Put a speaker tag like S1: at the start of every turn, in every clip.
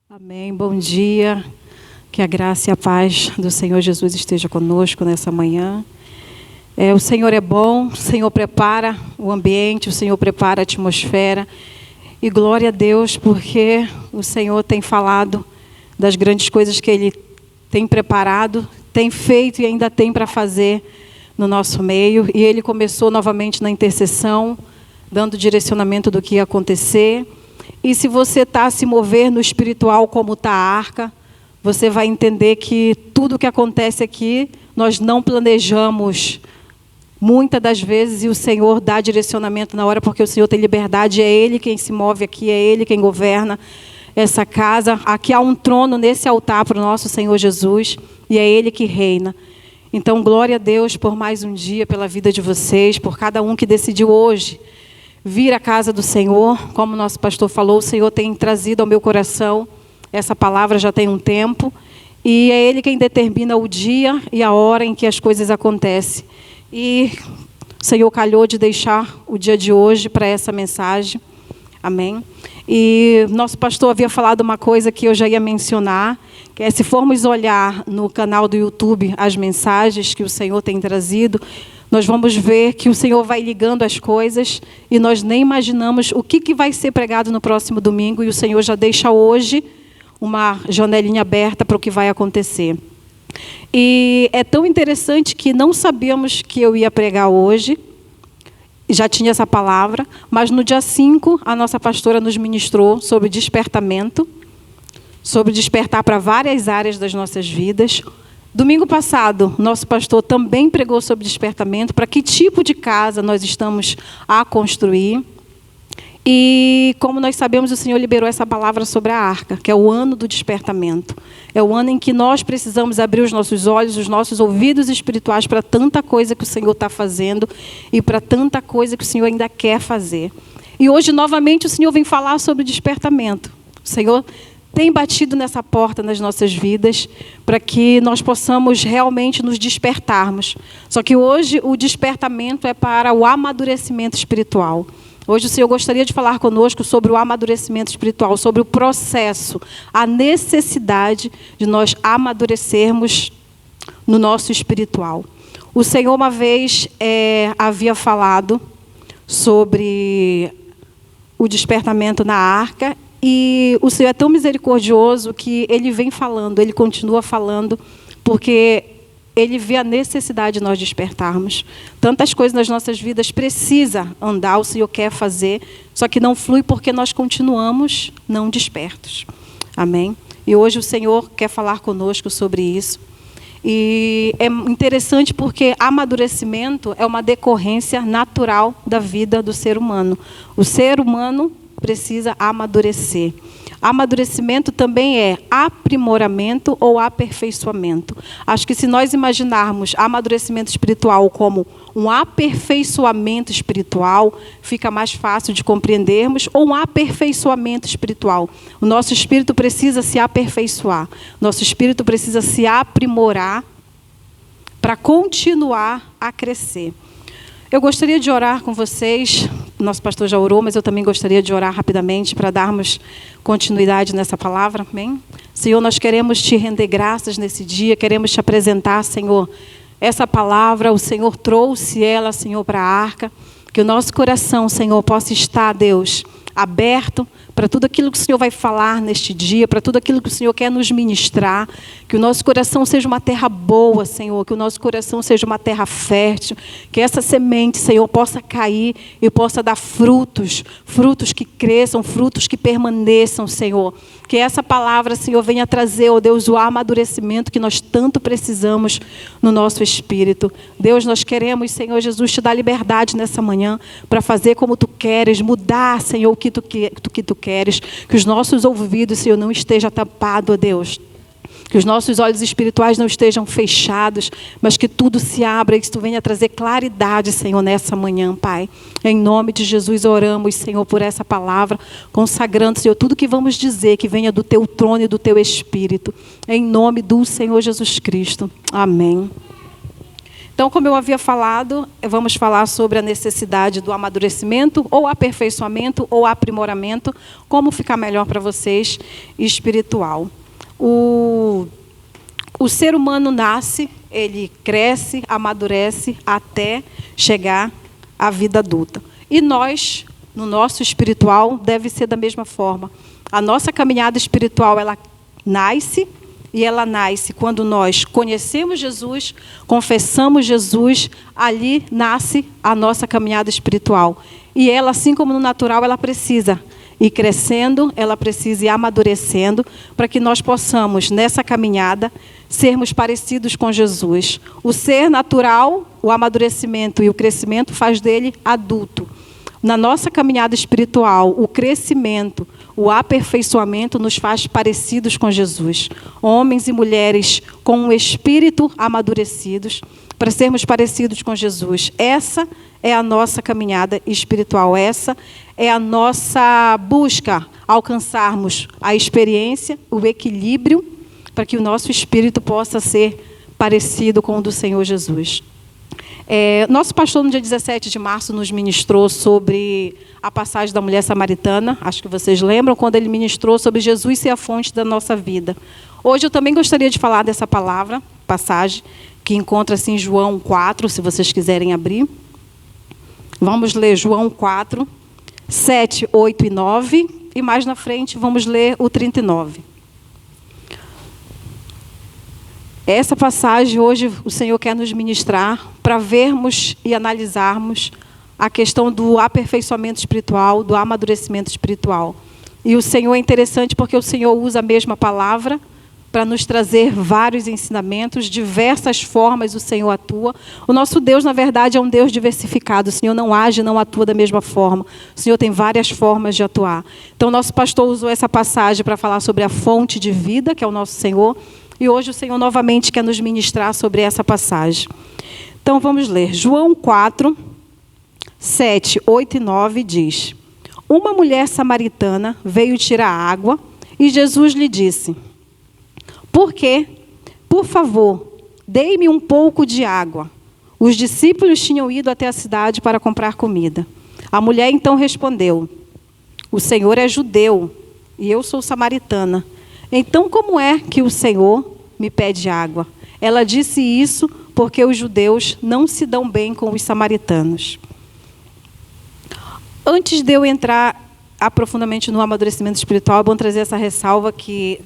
S1: Amém. Bom dia. Que a graça e a paz do Senhor Jesus esteja conosco nessa manhã. O Senhor é bom, o Senhor prepara o ambiente, o Senhor prepara a atmosfera. E glória a Deus, porque o Senhor tem falado das grandes coisas que Ele tem preparado, tem feito e ainda tem para fazer no nosso meio. E Ele começou novamente na intercessão, dando direcionamento do que ia acontecer. E se você está a se mover no espiritual como está a arca, você vai entender que tudo o que acontece aqui, nós não planejamos muitas das vezes, e o Senhor dá direcionamento na hora, porque o Senhor tem liberdade, é Ele quem se move aqui, é Ele quem governa essa casa. Aqui há um trono nesse altar para o nosso Senhor Jesus, e é Ele que reina. Então, glória a Deus por mais um dia, pela vida de vocês, por cada um que decidiu hoje vir à casa do Senhor. Como o nosso pastor falou, o Senhor tem trazido ao meu coração essa palavra já tem um tempo, e é Ele quem determina o dia e a hora em que as coisas acontecem. E o Senhor calhou de deixar o dia de hoje para essa mensagem. Amém? E nosso pastor havia falado uma coisa que eu já ia mencionar, que é, se formos olhar no canal do YouTube as mensagens que o Senhor tem trazido, nós vamos ver que o Senhor vai ligando as coisas e nós nem imaginamos o que vai ser pregado no próximo domingo, e o Senhor já deixa hoje uma janelinha aberta para o que vai acontecer. E é tão interessante que não sabíamos que eu ia pregar hoje, já tinha essa palavra, mas no dia 5 a nossa pastora nos ministrou sobre despertamento, sobre despertar para várias áreas das nossas vidas. Domingo passado, nosso pastor também pregou sobre despertamento, para que tipo de casa nós estamos a construir. E como nós sabemos, o Senhor liberou essa palavra sobre a arca, que é o ano do despertamento. É o ano em que nós precisamos abrir os nossos olhos, os nossos ouvidos espirituais para tanta coisa que o Senhor está fazendo e para tanta coisa que o Senhor ainda quer fazer. E hoje, novamente, o Senhor vem falar sobre despertamento. O Senhor tem batido nessa porta nas nossas vidas para que nós possamos realmente nos despertarmos. Só que hoje o despertamento é para o amadurecimento espiritual. Hoje o Senhor gostaria de falar conosco sobre o amadurecimento espiritual, sobre o processo, a necessidade de nós amadurecermos no nosso espiritual. O Senhor uma vez havia falado sobre o despertamento na arca, e o Senhor é tão misericordioso que Ele vem falando, Ele continua falando, porque Ele vê a necessidade de nós despertarmos. Tantas coisas nas nossas vidas precisa andar, o Senhor quer fazer, só que não flui porque nós continuamos não despertos. Amém? E hoje o Senhor quer falar conosco sobre isso. E é interessante porque amadurecimento é uma decorrência natural da vida do ser humano. O ser humano precisa amadurecer. Amadurecimento também é aprimoramento ou aperfeiçoamento. Acho que se nós imaginarmos amadurecimento espiritual como um aperfeiçoamento espiritual, fica mais fácil de compreendermos, ou um aperfeiçoamento espiritual. O nosso espírito precisa se aperfeiçoar. Nosso espírito precisa se aprimorar para continuar a crescer. Eu gostaria de orar com vocês. Nosso pastor já orou, mas eu também gostaria de orar rapidamente para darmos continuidade nessa palavra. Amém? Senhor, nós queremos te render graças nesse dia, queremos te apresentar, Senhor, essa palavra. O Senhor trouxe ela, Senhor, para a arca. Que o nosso coração, Senhor, possa estar, Deus, aberto para tudo aquilo que o Senhor vai falar neste dia, para tudo aquilo que o Senhor quer nos ministrar. Que o nosso coração seja uma terra boa, Senhor, que o nosso coração seja uma terra fértil, que essa semente, Senhor, possa cair e possa dar frutos, frutos que cresçam, frutos que permaneçam, Senhor. Que essa palavra, Senhor, venha trazer, ó Deus, o amadurecimento que nós tanto precisamos no nosso espírito. Deus, nós queremos, Senhor Jesus, te dar liberdade nessa manhã para fazer como tu queres, mudar, Senhor, o que tu queres. Que os nossos ouvidos, Senhor, não estejam tapados, ó Deus. Que os nossos olhos espirituais não estejam fechados, mas que tudo se abra e que tu venha trazer claridade, Senhor, nessa manhã, Pai. Em nome de Jesus oramos, Senhor, por essa palavra, consagrando, Senhor, tudo que vamos dizer, que venha do teu trono e do teu Espírito. Em nome do Senhor Jesus Cristo. Amém. Então, como eu havia falado, vamos falar sobre a necessidade do amadurecimento, ou aperfeiçoamento, ou aprimoramento, como ficar melhor para vocês espiritual. O ser humano nasce, ele cresce, amadurece até chegar à vida adulta. E nós, no nosso espiritual, deve ser da mesma forma. A nossa caminhada espiritual, ela nasce, e ela nasce quando nós conhecemos Jesus, confessamos Jesus, ali nasce a nossa caminhada espiritual. E ela, assim como no natural, ela precisa ir crescendo, ela precisa ir amadurecendo, para que nós possamos, nessa caminhada, sermos parecidos com Jesus. O ser natural, o amadurecimento e o crescimento faz dele adulto. Na nossa caminhada espiritual, o crescimento, o aperfeiçoamento nos faz parecidos com Jesus. Homens e mulheres com o espírito amadurecidos, para sermos parecidos com Jesus. Essa é a nossa caminhada espiritual. Essa é a nossa busca, alcançarmos a experiência, o equilíbrio, para que o nosso espírito possa ser parecido com o do Senhor Jesus. Nosso pastor, no dia 17 de março, nos ministrou sobre a passagem da mulher samaritana. Acho que vocês lembram, quando ele ministrou sobre Jesus ser a fonte da nossa vida. Hoje eu também gostaria de falar dessa passagem, que encontra-se em João 4, se vocês quiserem abrir. Vamos ler João 4, 7, 8 e 9. E mais na frente vamos ler o 39. Essa passagem, hoje, o Senhor quer nos ministrar para vermos e analisarmos a questão do aperfeiçoamento espiritual, do amadurecimento espiritual. E o Senhor é interessante porque o Senhor usa a mesma palavra para nos trazer vários ensinamentos, diversas formas o Senhor atua. O nosso Deus, na verdade, é um Deus diversificado. O Senhor não age, não atua da mesma forma. O Senhor tem várias formas de atuar. Então, nosso pastor usou essa passagem para falar sobre a fonte de vida, que é o nosso Senhor. E hoje o Senhor novamente quer nos ministrar sobre essa passagem. Então vamos ler. João 4, 7, 8 e 9 diz: Uma mulher samaritana veio tirar água e Jesus lhe disse: Por quê? Por favor, dê-me um pouco de água. Os discípulos tinham ido até a cidade para comprar comida. A mulher então respondeu: O Senhor é judeu e eu sou samaritana. Então, como é que o Senhor me pede água? Ela disse isso porque os judeus não se dão bem com os samaritanos. Antes de eu entrar aprofundadamente no amadurecimento espiritual, é bom trazer essa ressalva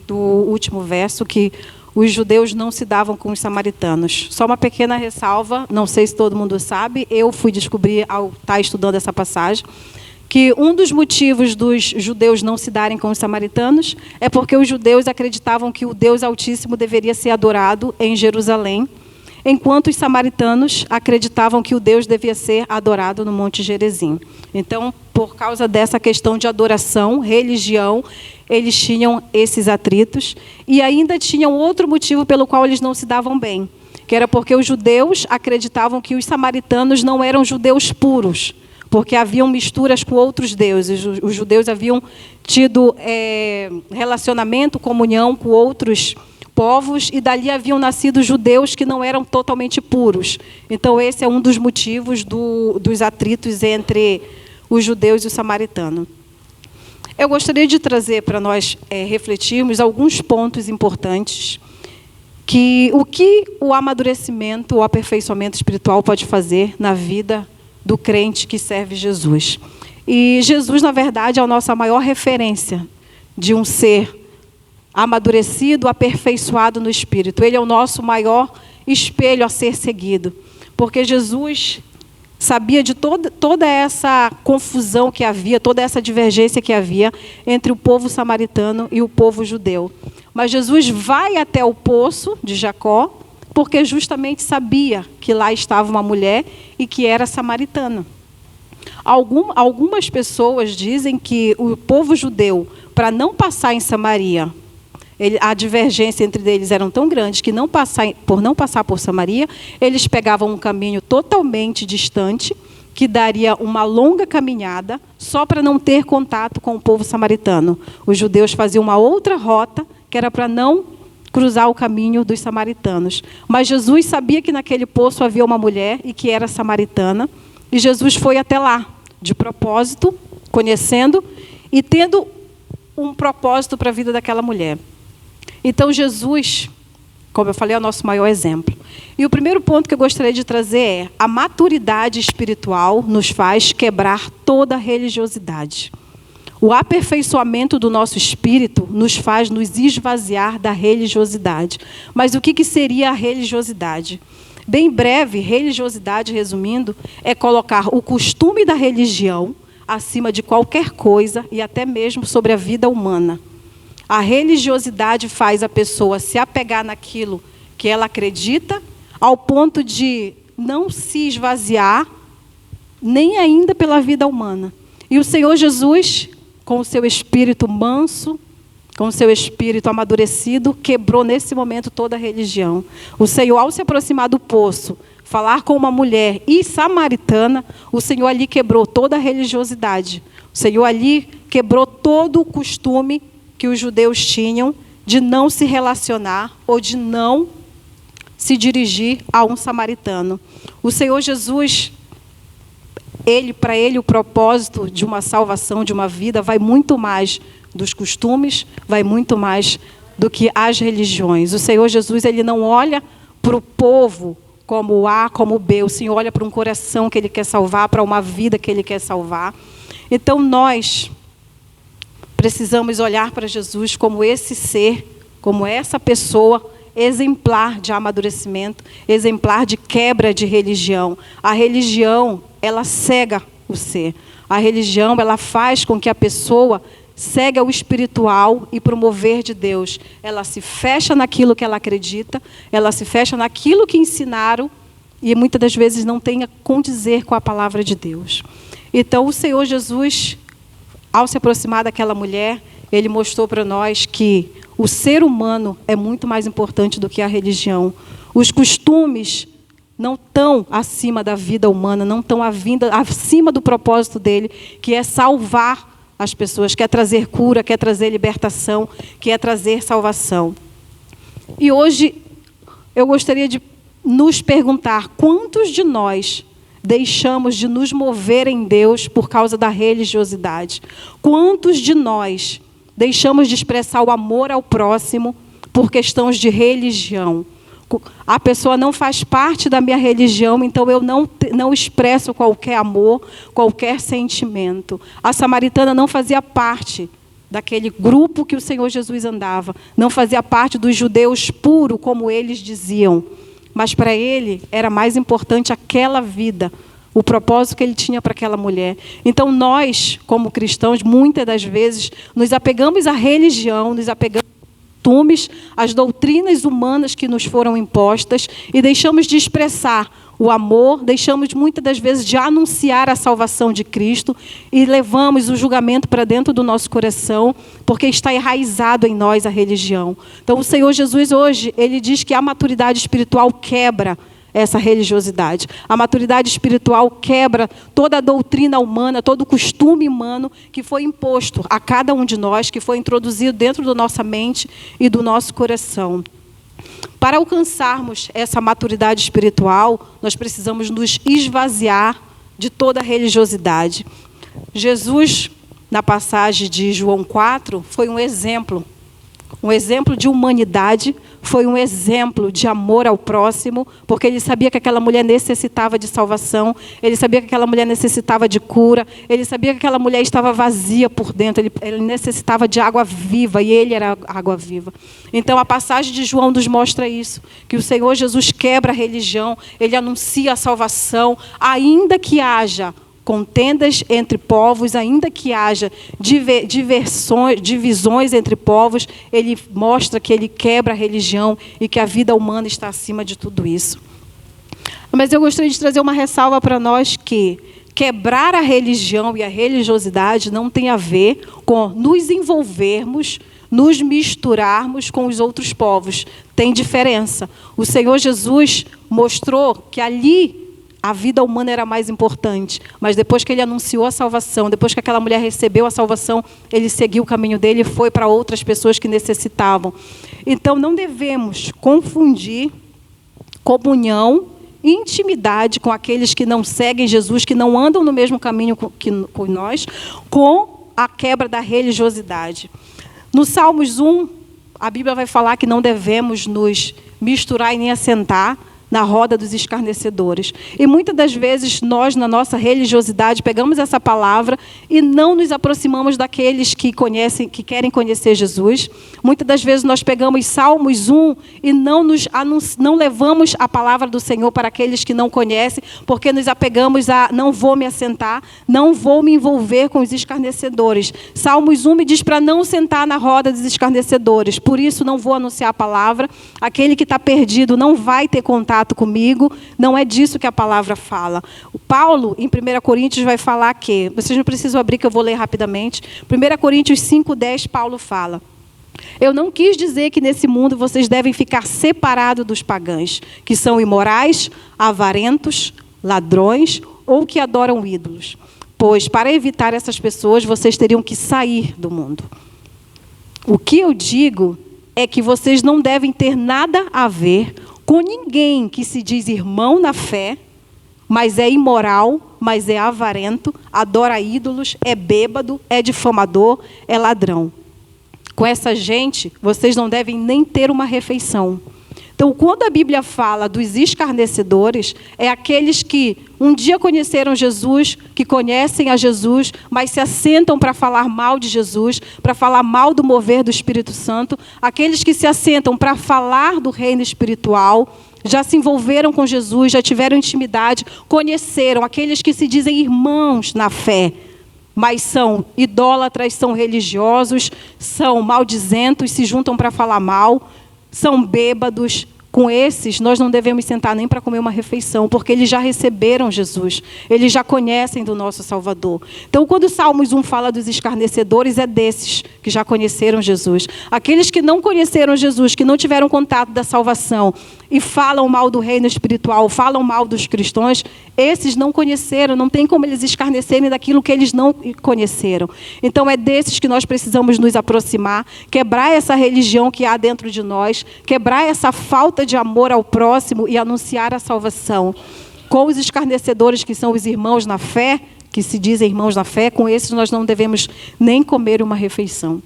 S1: do último verso, que os judeus não se davam com os samaritanos. Só uma pequena ressalva, não sei se todo mundo sabe, eu fui descobrir ao estar estudando essa passagem, que um dos motivos dos judeus não se darem com os samaritanos é porque os judeus acreditavam que o Deus Altíssimo deveria ser adorado em Jerusalém, enquanto os samaritanos acreditavam que o Deus devia ser adorado no Monte Gerizim. Então, por causa dessa questão de adoração, religião, eles tinham esses atritos. E ainda tinham outro motivo pelo qual eles não se davam bem, que era porque os judeus acreditavam que os samaritanos não eram judeus puros, porque haviam misturas com outros deuses. Os judeus haviam tido relacionamento, comunhão com outros povos, e dali haviam nascido judeus que não eram totalmente puros. Então, esse é um dos motivos dos atritos entre os judeus e os samaritanos. Eu gostaria de trazer para nós refletirmos alguns pontos importantes, o que o amadurecimento, o aperfeiçoamento espiritual pode fazer na vida do crente que serve Jesus. E Jesus, na verdade, é a nossa maior referência de um ser amadurecido, aperfeiçoado no Espírito. Ele é o nosso maior espelho a ser seguido. Porque Jesus sabia de toda essa confusão que havia, toda essa divergência que havia entre o povo samaritano e o povo judeu. Mas Jesus vai até o poço de Jacó, porque justamente sabia que lá estava uma mulher e que era samaritana. Algumas pessoas dizem que o povo judeu, para não passar em Samaria, a divergência entre eles era tão grande que por não passar por Samaria, eles pegavam um caminho totalmente distante, que daria uma longa caminhada, só para não ter contato com o povo samaritano. Os judeus faziam uma outra rota, que era para não cruzar o caminho dos samaritanos. Mas Jesus sabia que naquele poço havia uma mulher e que era samaritana. E Jesus foi até lá, de propósito, conhecendo e tendo um propósito para a vida daquela mulher. Então Jesus, como eu falei, é o nosso maior exemplo. E o primeiro ponto que eu gostaria de trazer é: a maturidade espiritual nos faz quebrar toda a religiosidade. O aperfeiçoamento do nosso espírito nos faz nos esvaziar da religiosidade. Mas o que seria a religiosidade? Bem breve, religiosidade, resumindo, é colocar o costume da religião acima de qualquer coisa e até mesmo sobre a vida humana. A religiosidade faz a pessoa se apegar naquilo que ela acredita, ao ponto de não se esvaziar, nem ainda pela vida humana. E o Senhor Jesus, com o seu espírito manso, com o seu espírito amadurecido, quebrou nesse momento toda a religião. O Senhor, ao se aproximar do poço, falar com uma mulher e samaritana, o Senhor ali quebrou toda a religiosidade. O Senhor ali quebrou todo o costume que os judeus tinham de não se relacionar ou de não se dirigir a um samaritano. O Senhor Jesus, para ele o propósito de uma salvação, de uma vida, vai muito mais dos costumes, vai muito mais do que as religiões. O Senhor Jesus, ele não olha para o povo como o A, como o B. O Senhor olha para um coração que ele quer salvar, para uma vida que ele quer salvar. Então nós precisamos olhar para Jesus como esse ser, como essa pessoa exemplar de amadurecimento, exemplar de quebra de religião. A religião, ela cega o ser. A religião, ela faz com que a pessoa cega o espiritual e promover de Deus. Ela se fecha naquilo que ela acredita, ela se fecha naquilo que ensinaram e muitas das vezes não tem a condizer com a palavra de Deus. Então o Senhor Jesus, ao se aproximar daquela mulher, ele mostrou para nós que o ser humano é muito mais importante do que a religião. Os costumes não estão acima da vida humana, não estão acima do propósito dele, que é salvar as pessoas, quer trazer cura, quer trazer libertação, quer trazer salvação. E hoje eu gostaria de nos perguntar: quantos de nós deixamos de nos mover em Deus por causa da religiosidade? Quantos de nós deixamos de expressar o amor ao próximo por questões de religião? A pessoa não faz parte da minha religião, então eu não expresso qualquer amor, qualquer sentimento. A samaritana não fazia parte daquele grupo que o Senhor Jesus andava, não fazia parte dos judeus puros, como eles diziam. Mas para ele era mais importante aquela vida, o propósito que ele tinha para aquela mulher. Então nós, como cristãos, muitas das vezes nos apegamos à religião, nos apegamos costumes, as doutrinas humanas que nos foram impostas e deixamos de expressar o amor, deixamos muitas das vezes de anunciar a salvação de Cristo e levamos o julgamento para dentro do nosso coração, porque está enraizado em nós a religião. Então o Senhor Jesus hoje, ele diz que a maturidade espiritual quebra essa religiosidade. A maturidade espiritual quebra toda a doutrina humana, todo o costume humano que foi imposto a cada um de nós, que foi introduzido dentro da nossa mente e do nosso coração. Para alcançarmos essa maturidade espiritual, nós precisamos nos esvaziar de toda a religiosidade. Jesus, na passagem de João 4, foi um exemplo de humanidade, foi um exemplo de amor ao próximo, porque ele sabia que aquela mulher necessitava de salvação, ele sabia que aquela mulher necessitava de cura, ele sabia que aquela mulher estava vazia por dentro, ele necessitava de água viva, e ele era a água viva. Então a passagem de João nos mostra isso, que o Senhor Jesus quebra a religião, ele anuncia a salvação, ainda que haja contendas entre povos, ainda que haja divisões entre povos, ele mostra que ele quebra a religião e que a vida humana está acima de tudo isso. Mas eu gostaria de trazer uma ressalva para nós que quebrar a religião e a religiosidade não tem a ver com nos envolvermos, nos misturarmos com os outros povos. Tem diferença. O Senhor Jesus mostrou que ali a vida humana era mais importante. Mas depois que ele anunciou a salvação, depois que aquela mulher recebeu a salvação, ele seguiu o caminho dele e foi para outras pessoas que necessitavam. Então, não devemos confundir comunhão, intimidade com aqueles que não seguem Jesus, que não andam no mesmo caminho com nós, com a quebra da religiosidade. No Salmos 1, a Bíblia vai falar que não devemos nos misturar e nem assentar na roda dos escarnecedores. E muitas das vezes nós, na nossa religiosidade, pegamos essa palavra e não nos aproximamos daqueles que conhecem, que querem conhecer Jesus. Muitas das vezes nós pegamos Salmos 1 e não levamos a palavra do Senhor para aqueles que não conhecem, porque nos apegamos a não vou me assentar, não vou me envolver com os escarnecedores. Salmos 1 me diz para não sentar na roda dos escarnecedores, por isso não vou anunciar a palavra. Aquele que está perdido não vai ter contato comigo, não é disso que a palavra fala. O Paulo, em 1 Coríntios, vai falar que, vocês não precisam abrir que eu vou ler rapidamente, 1 Coríntios 5:10, Paulo fala: eu não quis dizer que nesse mundo vocês devem ficar separados dos pagãos, que são imorais, avarentos, ladrões ou que adoram ídolos, pois para evitar essas pessoas vocês teriam que sair do mundo. O que eu digo é que vocês não devem ter nada a ver com ninguém que se diz irmão na fé, mas é imoral, mas é avarento, adora ídolos, é bêbado, é difamador, é ladrão. Com essa gente, vocês não devem nem ter uma refeição. Então, quando a Bíblia fala dos escarnecedores, é aqueles que um dia conheceram Jesus, que conhecem a Jesus, mas se assentam para falar mal de Jesus, para falar mal do mover do Espírito Santo, aqueles que se assentam para falar do reino espiritual, já se envolveram com Jesus, já tiveram intimidade, conheceram, aqueles que se dizem irmãos na fé, mas são idólatras, são religiosos, são maldizentos, se juntam para falar mal, são bêbados. Com esses, nós não devemos sentar nem para comer uma refeição, porque eles já receberam Jesus, eles já conhecem do nosso Salvador. Então, quando o Salmos 1 fala dos escarnecedores, é desses que já conheceram Jesus. Aqueles que não conheceram Jesus, que não tiveram contato da salvação e falam mal do reino espiritual, falam mal dos cristãos, esses não conheceram, não tem como eles escarnecerem daquilo que eles não conheceram. Então, é desses que nós precisamos nos aproximar, quebrar essa religião que há dentro de nós, quebrar essa falta de amor ao próximo e anunciar a salvação. Com os escarnecedores, que são os irmãos na fé, que se dizem irmãos na fé, com esses nós não devemos nem comer uma refeição.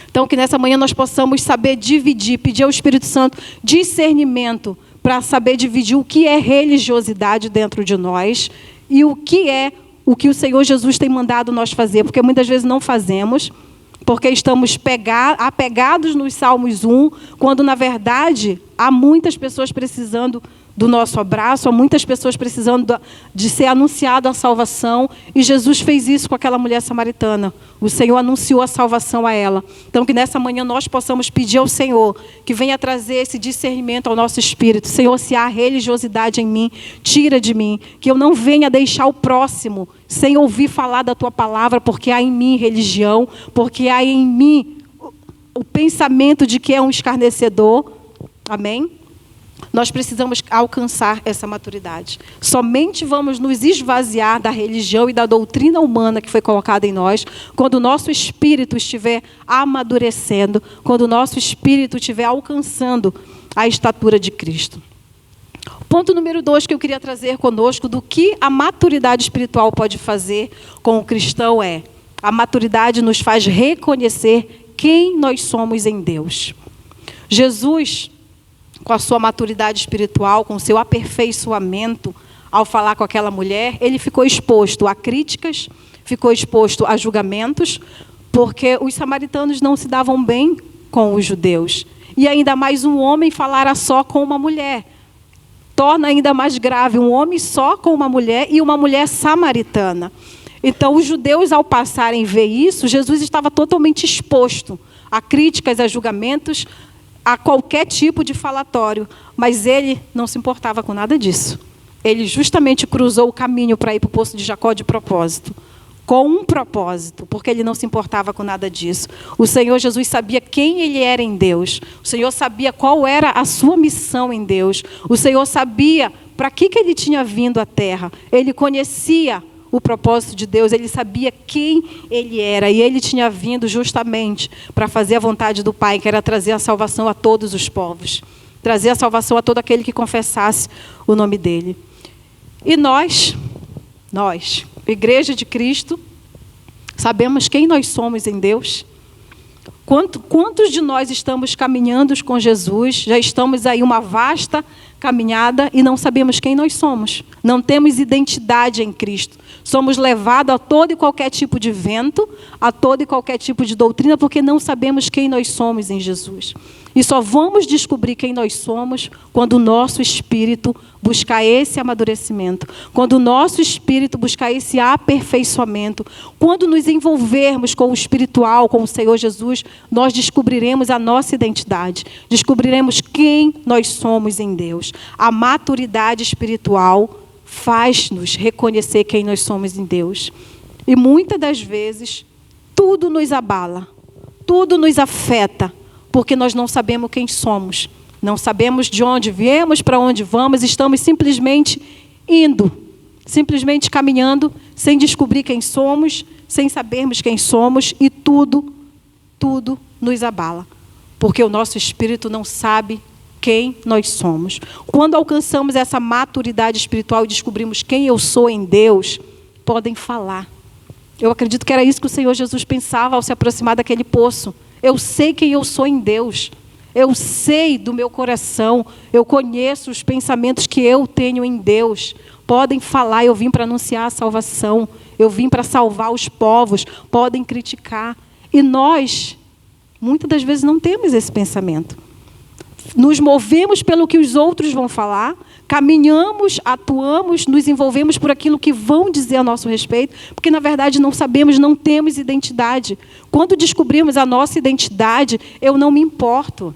S1: Então, que nessa manhã nós possamos saber dividir, pedir ao Espírito Santo discernimento para saber dividir o que é religiosidade dentro de nós e o que é o que o Senhor Jesus tem mandado nós fazer, porque muitas vezes não fazemos, porque estamos apegados nos Salmos 1, quando, na verdade, há muitas pessoas precisando do nosso abraço, há muitas pessoas precisando de ser anunciada a salvação, e Jesus fez isso com aquela mulher samaritana. O Senhor anunciou a salvação a ela. Então, que nessa manhã nós possamos pedir ao Senhor que venha trazer esse discernimento ao nosso espírito. Senhor, se há religiosidade em mim, tira de mim, que eu não venha deixar o próximo sem ouvir falar da Tua palavra, porque há em mim religião, porque há em mim o pensamento de que é um escarnecedor. Amém? Nós precisamos alcançar essa maturidade. Somente vamos nos esvaziar da religião e da doutrina humana que foi colocada em nós quando o nosso espírito estiver amadurecendo, quando o nosso espírito estiver alcançando a estatura de Cristo. Ponto número 2 que eu queria trazer conosco do que a maturidade espiritual pode fazer com o cristão é: a maturidade nos faz reconhecer quem nós somos em Deus. Jesus, com a sua maturidade espiritual, com o seu aperfeiçoamento, ao falar com aquela mulher, ele ficou exposto a críticas, ficou exposto a julgamentos, porque os samaritanos não se davam bem com os judeus. E ainda mais um homem falara só com uma mulher. Torna ainda mais grave um homem só com uma mulher e uma mulher samaritana. Então, os judeus, ao passarem a ver isso, Jesus estava totalmente exposto a críticas, a julgamentos, a qualquer tipo de falatório, mas ele não se importava com nada disso. Ele justamente cruzou o caminho para ir para o poço de Jacó de propósito, com um propósito, porque ele não se importava com nada disso. O Senhor Jesus sabia quem ele era em Deus. O Senhor sabia qual era a sua missão em Deus. O Senhor sabia para que ele tinha vindo à terra. Ele conhecia o propósito de Deus, ele sabia quem ele era, e ele tinha vindo justamente para fazer a vontade do Pai, que era trazer a salvação a todos os povos, trazer a salvação a todo aquele que confessasse o nome dele. E nós, Igreja de Cristo, sabemos quem nós somos em Deus? Quantos de nós estamos caminhando com Jesus, já estamos aí uma vasta caminhada e não sabemos quem nós somos, não temos identidade em Cristo, somos levados a todo e qualquer tipo de vento, a todo e qualquer tipo de doutrina, porque não sabemos quem nós somos em Jesus. E só vamos descobrir quem nós somos quando o nosso espírito buscar esse amadurecimento, quando o nosso espírito buscar esse aperfeiçoamento, quando nos envolvermos com o espiritual, com o Senhor Jesus, nós descobriremos a nossa identidade, descobriremos quem nós somos em Deus. A maturidade espiritual faz-nos reconhecer quem nós somos em Deus. E muitas das vezes, tudo nos abala, tudo nos afeta, porque nós não sabemos quem somos, não sabemos de onde viemos, para onde vamos, estamos simplesmente indo, simplesmente caminhando, sem descobrir quem somos, sem sabermos quem somos, e tudo nos abala, porque o nosso espírito não sabe quem nós somos. Quando alcançamos essa maturidade espiritual e descobrimos quem eu sou em Deus, podem falar. Eu acredito que era isso que o Senhor Jesus pensava ao se aproximar daquele poço. Eu sei quem eu sou em Deus. Eu sei do meu coração. Eu conheço os pensamentos que eu tenho em Deus. Podem falar, eu vim para anunciar a salvação. Eu vim para salvar os povos. Podem criticar. E nós, muitas das vezes, não temos esse pensamento. Nos movemos pelo que os outros vão falar, caminhamos, atuamos, nos envolvemos por aquilo que vão dizer a nosso respeito, porque, na verdade, não sabemos, não temos identidade. Quando descobrirmos a nossa identidade, eu não me importo.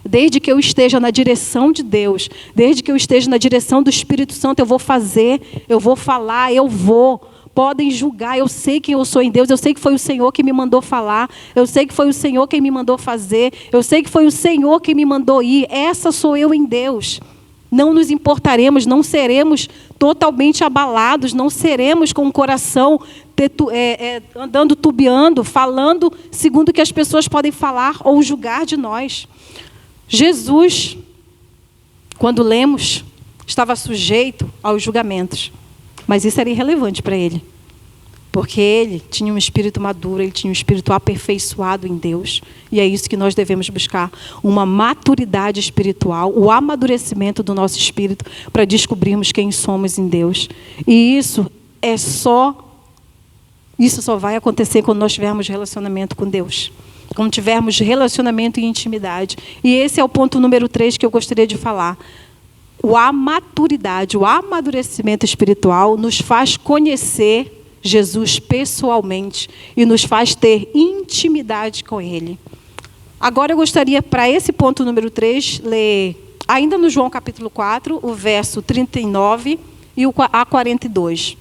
S1: Desde que eu esteja na direção de Deus, desde que eu esteja na direção do Espírito Santo, eu vou fazer, eu vou falar, eu vou. Podem julgar, eu sei quem eu sou em Deus, eu sei que foi o Senhor que me mandou falar, eu sei que foi o Senhor quem me mandou fazer, eu sei que foi o Senhor quem me mandou ir, essa sou eu em Deus. Não nos importaremos, não seremos totalmente abalados, não seremos com o coração andando tubiando, falando segundo o que as pessoas podem falar ou julgar de nós. Jesus, quando lemos, estava sujeito aos julgamentos. Mas isso era irrelevante para ele, porque ele tinha um espírito maduro, ele tinha um espírito aperfeiçoado em Deus. E é isso que nós devemos buscar, uma maturidade espiritual, o amadurecimento do nosso espírito para descobrirmos quem somos em Deus. E isso só vai acontecer quando nós tivermos relacionamento com Deus, quando tivermos relacionamento e intimidade. E esse é o ponto número 3 que eu gostaria de falar. A maturidade, o amadurecimento espiritual nos faz conhecer Jesus pessoalmente e nos faz ter intimidade com Ele. Agora eu gostaria, para esse ponto número 3, ler ainda no João capítulo 4, o verso 39 e o a 42.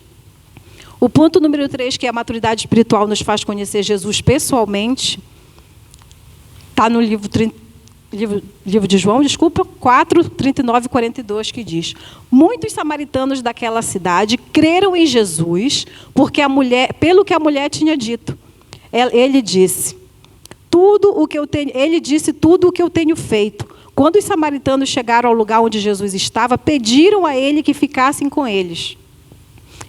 S1: O ponto número 3, que é a maturidade espiritual nos faz conhecer Jesus pessoalmente, está no livro de João, 4, 39 e 42, que diz: muitos samaritanos daquela cidade creram em Jesus, pelo que a mulher tinha dito. Ele disse tudo o que eu tenho feito. Quando os samaritanos chegaram ao lugar onde Jesus estava, pediram a ele que ficassem com eles.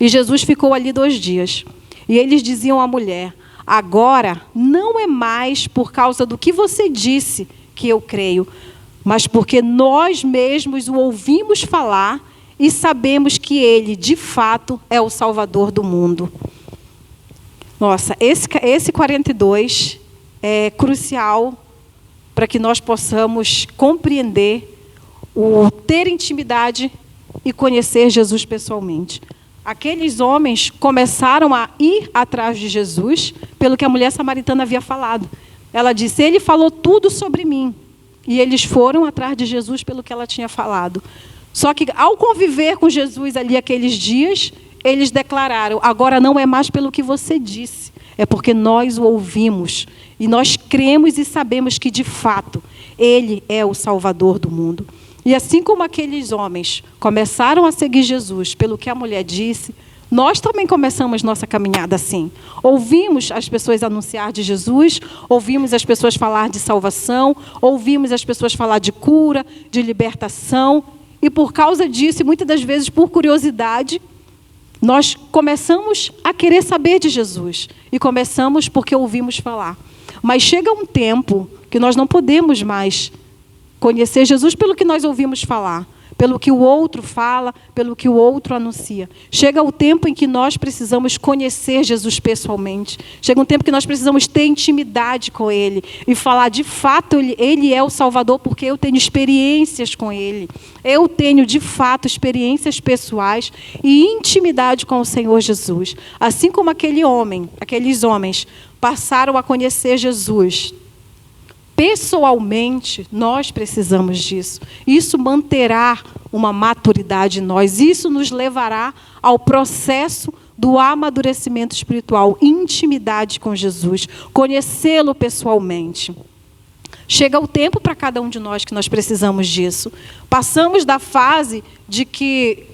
S1: E Jesus ficou ali 2 dias. E eles diziam à mulher: agora não é mais por causa do que você disse que eu creio, mas porque nós mesmos o ouvimos falar e sabemos que Ele, de fato, é o Salvador do mundo. Nossa, esse 42 é crucial para que nós possamos compreender, ter intimidade e conhecer Jesus pessoalmente. Aqueles homens começaram a ir atrás de Jesus pelo que a mulher samaritana havia falado. Ela disse: ele falou tudo sobre mim. E eles foram atrás de Jesus pelo que ela tinha falado. Só que, ao conviver com Jesus ali aqueles dias, eles declararam: agora não é mais pelo que você disse, é porque nós o ouvimos. E nós cremos e sabemos que, de fato, Ele é o Salvador do mundo. E assim como aqueles homens começaram a seguir Jesus pelo que a mulher disse, nós também começamos nossa caminhada assim. Ouvimos as pessoas anunciar de Jesus, ouvimos as pessoas falar de salvação, ouvimos as pessoas falar de cura, de libertação, e por causa disso, e muitas das vezes por curiosidade, nós começamos a querer saber de Jesus, e começamos porque ouvimos falar. Mas chega um tempo que nós não podemos mais conhecer Jesus pelo que nós ouvimos falar, pelo que o outro fala, pelo que o outro anuncia. Chega o tempo em que nós precisamos conhecer Jesus pessoalmente. Chega um tempo que nós precisamos ter intimidade com Ele e falar, de fato, Ele é o Salvador, porque eu tenho experiências com Ele. Eu tenho, de fato, experiências pessoais e intimidade com o Senhor Jesus. Assim como aqueles homens passaram a conhecer Jesus pessoalmente, nós precisamos disso. Isso manterá uma maturidade em nós. Isso nos levará ao processo do amadurecimento espiritual, intimidade com Jesus, conhecê-lo pessoalmente. Chega o tempo para cada um de nós que nós precisamos disso. Passamos da fase de que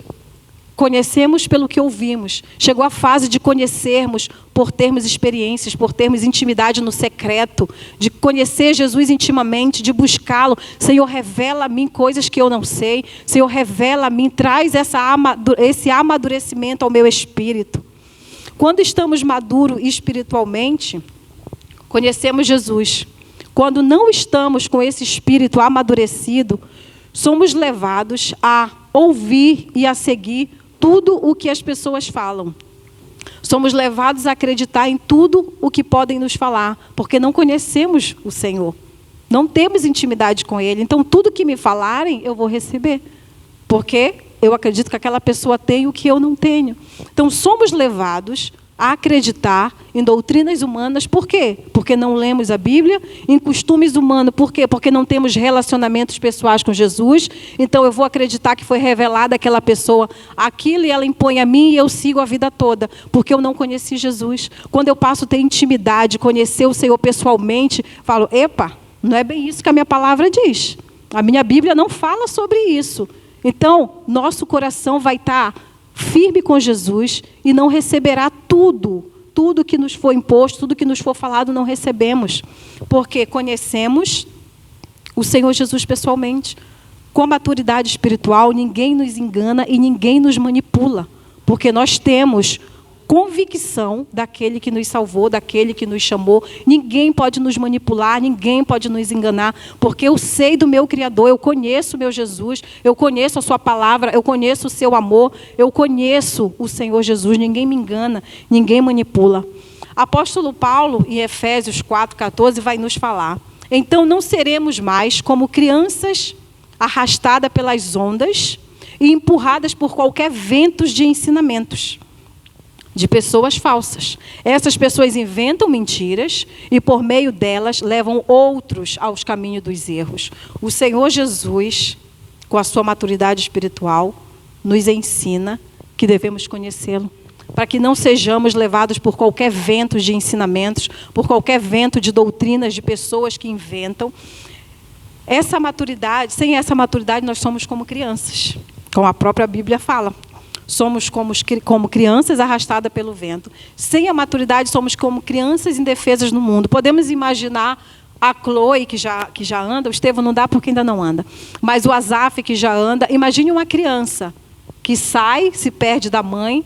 S1: conhecemos pelo que ouvimos. Chegou a fase de conhecermos por termos experiências, por termos intimidade no secreto, de conhecer Jesus intimamente, de buscá-lo. Senhor, revela a mim coisas que eu não sei. Senhor, revela a mim, traz esse amadurecimento ao meu espírito. Quando estamos maduros espiritualmente, conhecemos Jesus. Quando não estamos com esse espírito amadurecido, somos levados a ouvir e a seguir tudo o que as pessoas falam. Somos levados a acreditar em tudo o que podem nos falar, porque não conhecemos o Senhor. Não temos intimidade com Ele. Então, tudo que me falarem, eu vou receber. Porque eu acredito que aquela pessoa tem o que eu não tenho. Então, somos levados a acreditar em doutrinas humanas. Por quê? Porque não lemos a Bíblia. Em costumes humanos. Por quê? Porque não temos relacionamentos pessoais com Jesus. Então eu vou acreditar que foi revelada àquela pessoa aquilo e ela impõe a mim e eu sigo a vida toda. Porque eu não conheci Jesus. Quando eu passo a ter intimidade, conhecer o Senhor pessoalmente, falo, epa, não é bem isso que a minha palavra diz. A minha Bíblia não fala sobre isso. Então, nosso coração vai estar firme com Jesus e não receberá tudo que nos for imposto, tudo que nos for falado, não recebemos. Porque conhecemos o Senhor Jesus pessoalmente. Com a maturidade espiritual, ninguém nos engana e ninguém nos manipula. Porque nós temos convicção daquele que nos salvou, daquele que nos chamou. Ninguém pode nos manipular, ninguém pode nos enganar, porque eu sei do meu Criador, eu conheço o meu Jesus, eu conheço a sua palavra, eu conheço o seu amor, eu conheço o Senhor Jesus, ninguém me engana, ninguém manipula. Apóstolo Paulo, em Efésios 4,14, vai nos falar, então não seremos mais como crianças arrastadas pelas ondas e empurradas por qualquer vento de ensinamentos de pessoas falsas. Essas pessoas inventam mentiras e, por meio delas, levam outros aos caminhos dos erros. O Senhor Jesus, com a sua maturidade espiritual, nos ensina que devemos conhecê-lo, para que não sejamos levados por qualquer vento de ensinamentos, por qualquer vento de doutrinas de pessoas que inventam. Essa maturidade, sem essa maturidade, nós somos como crianças, como a própria Bíblia fala. Somos como crianças arrastadas pelo vento. Sem a maturidade, somos como crianças indefesas no mundo. Podemos imaginar a Chloe, que já anda. O Estevão não dá porque ainda não anda. Mas o Azaf, que já anda. Imagine uma criança que sai, se perde da mãe,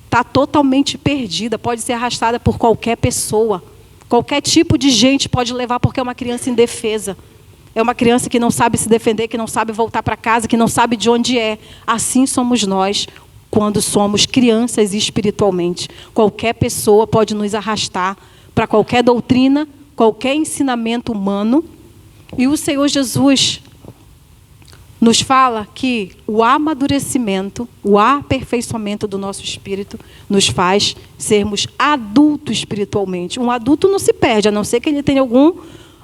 S1: está totalmente perdida. Pode ser arrastada por qualquer pessoa. Qualquer tipo de gente pode levar, porque é uma criança indefesa. É uma criança que não sabe se defender, que não sabe voltar para casa, que não sabe de onde é. Assim somos nós quando somos crianças espiritualmente. Qualquer pessoa pode nos arrastar para qualquer doutrina, qualquer ensinamento humano. E o Senhor Jesus nos fala que o amadurecimento, o aperfeiçoamento do nosso espírito nos faz sermos adultos espiritualmente. Um adulto não se perde, a não ser que ele tenha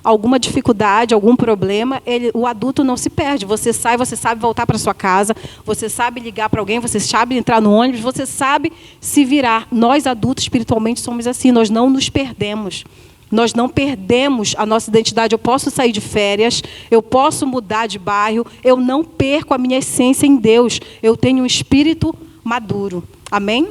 S1: alguma dificuldade, algum problema, o adulto não se perde. Você sai, você sabe voltar para sua casa, você sabe ligar para alguém, você sabe entrar no ônibus, você sabe se virar. Nós, adultos, espiritualmente, somos assim, nós não nos perdemos. Nós não perdemos a nossa identidade. Eu posso sair de férias, eu posso mudar de bairro, eu não perco a minha essência em Deus. Eu tenho um espírito maduro. Amém?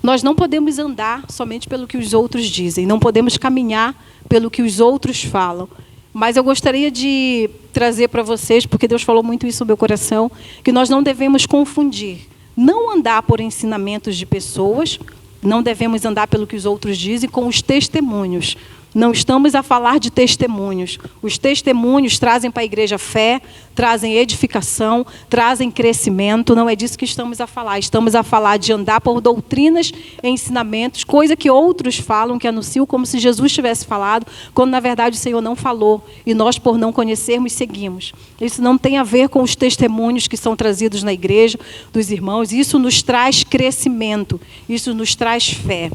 S1: Nós não podemos andar somente pelo que os outros dizem. Não podemos caminhar pelo que os outros falam. Mas eu gostaria de trazer para vocês, porque Deus falou muito isso no meu coração, que nós não devemos confundir. Não andar por ensinamentos de pessoas, não devemos andar pelo que os outros dizem, com os testemunhos. Não estamos a falar de testemunhos. Os testemunhos trazem para a igreja fé, trazem edificação, trazem crescimento. Não é disso que estamos a falar. Estamos a falar de andar por doutrinas e ensinamentos, coisa que outros falam, que anunciam como se Jesus tivesse falado, quando na verdade o Senhor não falou. E nós, por não conhecermos, seguimos. Isso não tem a ver com os testemunhos que são trazidos na igreja, dos irmãos. Isso nos traz crescimento. Isso nos traz fé.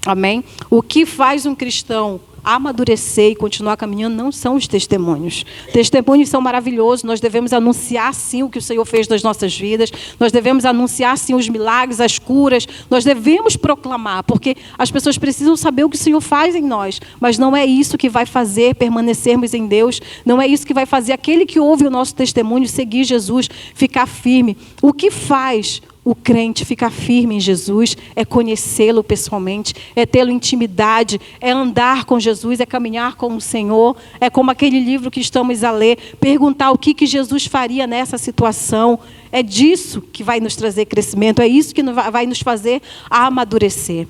S1: Amém? O que faz um cristão amadurecer e continuar caminhando não são os testemunhos. Testemunhos são maravilhosos, nós devemos anunciar sim o que o Senhor fez nas nossas vidas, nós devemos anunciar sim os milagres, as curas, nós devemos proclamar, porque as pessoas precisam saber o que o Senhor faz em nós, mas não é isso que vai fazer permanecermos em Deus, não é isso que vai fazer aquele que ouve o nosso testemunho seguir Jesus, ficar firme. O que faz o crente ficar firme em Jesus é conhecê-lo pessoalmente, é tê-lo intimidade, é andar com Jesus, é caminhar com o Senhor, é como aquele livro que estamos a ler, perguntar o que Jesus faria nessa situação. É disso que vai nos trazer crescimento, é isso que vai nos fazer amadurecer.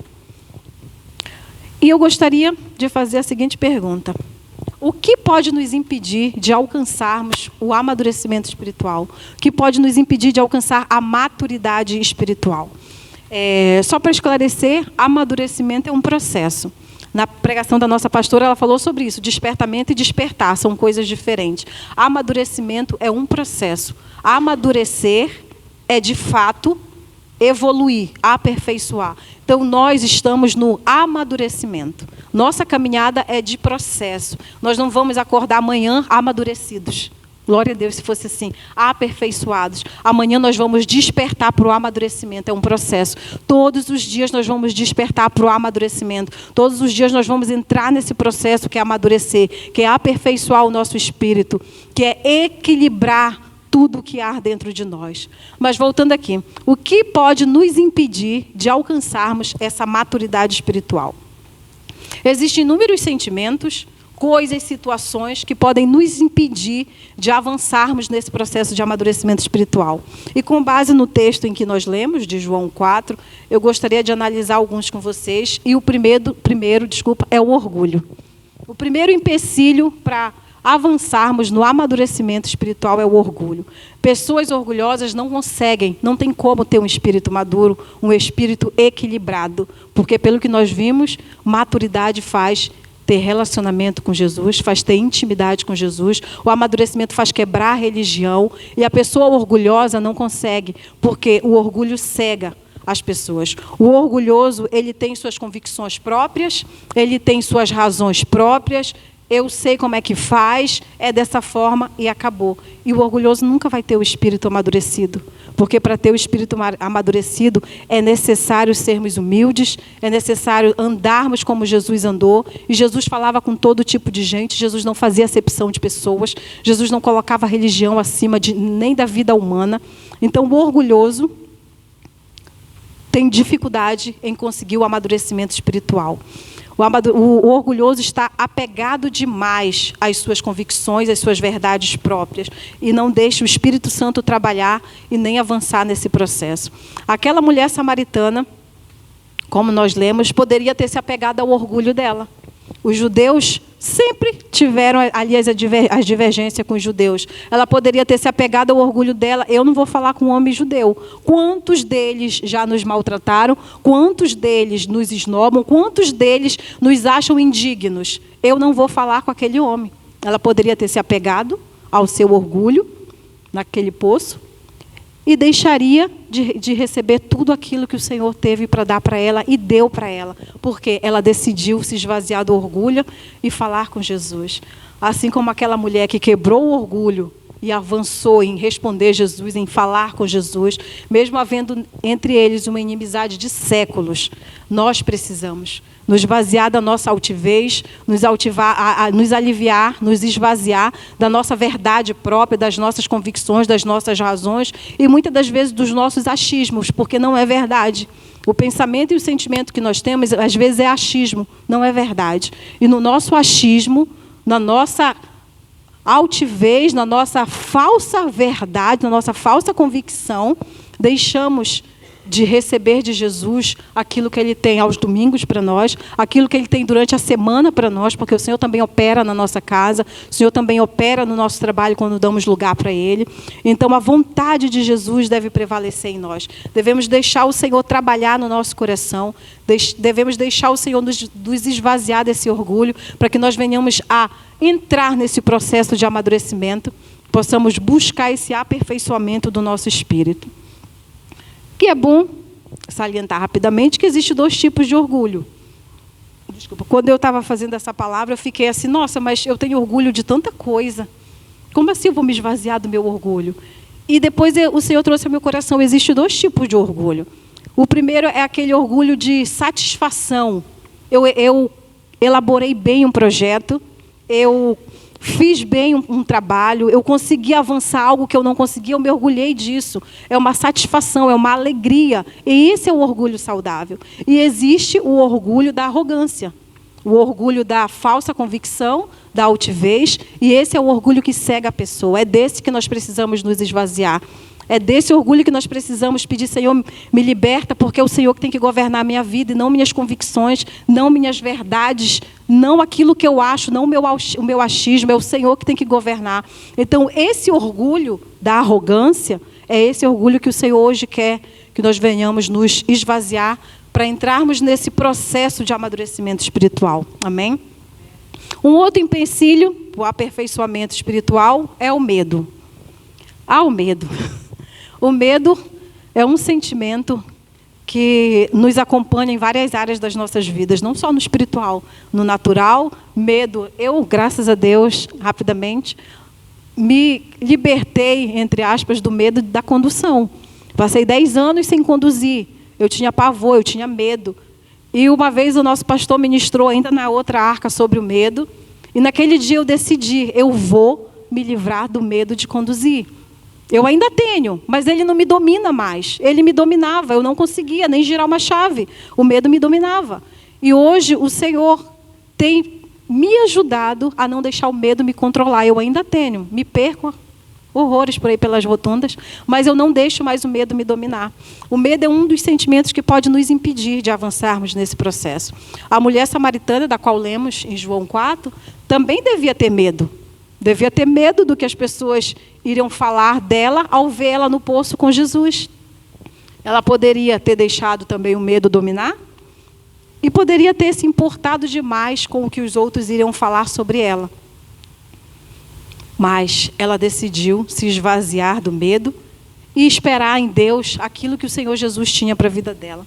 S1: E eu gostaria de fazer a seguinte pergunta: o que pode nos impedir de alcançarmos o amadurecimento espiritual? O que pode nos impedir de alcançar a maturidade espiritual? Só para esclarecer, amadurecimento é um processo. Na pregação da nossa pastora, ela falou sobre isso. Despertamento e despertar são coisas diferentes. Amadurecimento é um processo. Amadurecer é, de fato, evoluir, aperfeiçoar. Então, nós estamos no amadurecimento. Nossa caminhada é de processo. Nós não vamos acordar amanhã amadurecidos. Glória a Deus, se fosse assim, aperfeiçoados. Amanhã nós vamos despertar para o amadurecimento, é um processo. Todos os dias nós vamos despertar para o amadurecimento. Todos os dias nós vamos entrar nesse processo que é amadurecer, que é aperfeiçoar o nosso espírito, que é equilibrar tudo o que há dentro de nós. Mas voltando aqui, o que pode nos impedir de alcançarmos essa maturidade espiritual? Existem inúmeros sentimentos, coisas, situações que podem nos impedir de avançarmos nesse processo de amadurecimento espiritual. E com base no texto em que nós lemos, de João 4, eu gostaria de analisar alguns com vocês. E o primeiro, é o orgulho. O primeiro empecilho para avançarmos no amadurecimento espiritual é o orgulho. Pessoas orgulhosas não conseguem, não tem como ter um espírito maduro, um espírito equilibrado, porque pelo que nós vimos, maturidade faz ter relacionamento com Jesus, faz ter intimidade com Jesus, o amadurecimento faz quebrar a religião, e a pessoa orgulhosa não consegue, porque o orgulho cega as pessoas. O orgulhoso, ele tem suas convicções próprias, ele tem suas razões próprias, eu sei como é que faz, é dessa forma e acabou. E o orgulhoso nunca vai ter o espírito amadurecido. Porque para ter o espírito amadurecido é necessário sermos humildes, é necessário andarmos como Jesus andou. E Jesus falava com todo tipo de gente, Jesus não fazia acepção de pessoas, Jesus não colocava a religião acima nem da vida humana. Então o orgulhoso tem dificuldade em conseguir o amadurecimento espiritual. O orgulhoso está apegado demais às suas convicções, às suas verdades próprias, e não deixa o Espírito Santo trabalhar e nem avançar nesse processo. Aquela mulher samaritana, como nós lemos, poderia ter se apegado ao orgulho dela. Os judeus sempre tiveram ali as divergências com os judeus. Ela poderia ter se apegado ao orgulho dela. Eu não vou falar com um homem judeu. Quantos deles já nos maltrataram? Quantos deles nos esnobam? Quantos deles nos acham indignos? Eu não vou falar com aquele homem. Ela poderia ter se apegado ao seu orgulho naquele poço e deixaria de receber tudo aquilo que o Senhor teve para dar para ela e deu para ela, porque ela decidiu se esvaziar do orgulho e falar com Jesus. Assim como aquela mulher que quebrou o orgulho e avançou em responder Jesus, em falar com Jesus, mesmo havendo entre eles uma inimizade de séculos. Nós precisamos nos esvaziar da nossa altivez, nos aliviar, nos esvaziar da nossa verdade própria, das nossas convicções, das nossas razões e muitas das vezes dos nossos achismos, porque não é verdade. O pensamento e o sentimento que nós temos, às vezes, é achismo, não é verdade. E no nosso achismo, na nossa altivez, na nossa falsa verdade, na nossa falsa convicção, deixamos de receber de Jesus aquilo que Ele tem aos domingos para nós, aquilo que Ele tem durante a semana para nós, porque o Senhor também opera na nossa casa, o Senhor também opera no nosso trabalho quando damos lugar para Ele. Então, a vontade de Jesus deve prevalecer em nós. Devemos deixar o Senhor trabalhar no nosso coração, devemos deixar o Senhor nos esvaziar desse orgulho, para que nós venhamos a entrar nesse processo de amadurecimento, possamos buscar esse aperfeiçoamento do nosso espírito. Que é bom salientar rapidamente que existem 2 tipos de orgulho. Desculpa, quando eu estava fazendo essa palavra, eu fiquei assim, nossa, mas eu tenho orgulho de tanta coisa. Como assim eu vou me esvaziar do meu orgulho? E depois o Senhor trouxe ao meu coração, existem 2 tipos de orgulho. O primeiro é aquele orgulho de satisfação. Eu elaborei bem um projeto, eu fiz bem um trabalho, eu consegui avançar algo que eu não conseguia, eu me orgulhei disso. É uma satisfação, é uma alegria. E esse é o orgulho saudável. E existe o orgulho da arrogância, o orgulho da falsa convicção, da altivez, e esse é o orgulho que cega a pessoa. É desse que nós precisamos nos esvaziar. É desse orgulho que nós precisamos pedir, Senhor, me liberta, porque é o Senhor que tem que governar a minha vida, e não minhas convicções, não minhas verdades, não aquilo que eu acho, não o meu achismo, é o Senhor que tem que governar. Então, esse orgulho da arrogância, é esse orgulho que o Senhor hoje quer que nós venhamos nos esvaziar para entrarmos nesse processo de amadurecimento espiritual. Amém? Um outro empecilho para o aperfeiçoamento espiritual é o medo. O medo. O medo é um sentimento que nos acompanha em várias áreas das nossas vidas, não só no espiritual, no natural. Medo, eu, graças a Deus, rapidamente, me libertei, entre aspas, do medo da condução. Passei 10 anos sem conduzir, eu tinha pavor, eu tinha medo. E uma vez o nosso pastor ministrou ainda na outra arca sobre o medo, e naquele dia eu decidi, eu vou me livrar do medo de conduzir. Eu ainda tenho, mas ele não me domina mais. Ele me dominava, eu não conseguia nem girar uma chave. O medo me dominava. E hoje o Senhor tem me ajudado a não deixar o medo me controlar. Eu ainda tenho, me perco horrores por aí pelas rotundas, mas eu não deixo mais o medo me dominar. O medo é um dos sentimentos que pode nos impedir de avançarmos nesse processo. A mulher samaritana, da qual lemos em João 4, também devia ter medo. Devia ter medo do que as pessoas iriam falar dela ao vê-la no poço com Jesus. Ela poderia ter deixado também o medo dominar e poderia ter se importado demais com o que os outros iriam falar sobre ela. Mas ela decidiu se esvaziar do medo e esperar em Deus aquilo que o Senhor Jesus tinha para a vida dela.